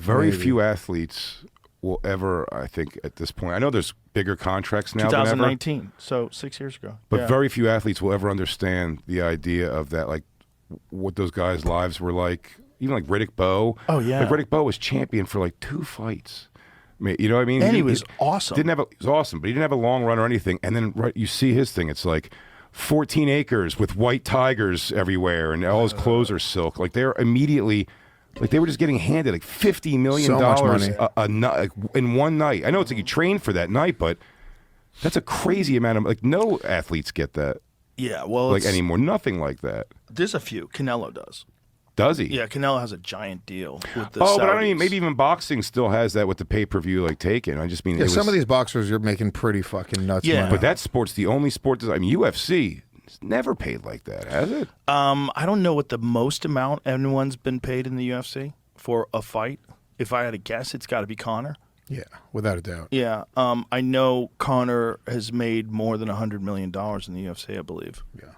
very few athletes will ever, I think, at this point. I know there's bigger contracts now. 2019, so 6 years ago. But very few athletes will ever understand the idea of that, like what those guys' lives were like. Even like Riddick Bowe. Oh yeah, like Riddick Bowe was champion for like 2 fights. I mean, you know what I mean? And he was awesome. He was awesome, but he didn't have a long run or anything. And then you see his thing. It's like 14 acres with white tigers everywhere, and all his clothes are silk. Like they're immediately. Like they were just getting handed like $50 million in one night. I know it's like you train for that night, but that's a crazy amount of like no athletes get that. Yeah, well, like anymore, nothing like that. There's a few. Canelo does. Does he? Yeah, Canelo has a giant deal with the Saudis. Saudis. But I don't mean maybe even boxing still has that with the pay-per-view like taken. I just mean some of these boxers are making pretty fucking nuts money. But that sport's the only sport that, I mean, UFC. It's never paid like that, has it? I don't know what the most amount anyone's been paid in the UFC for a fight. If I had to guess, it's got to be Conor. Yeah, without a doubt. Yeah, I know Conor has made more than $100 million in the UFC, I believe. Yeah.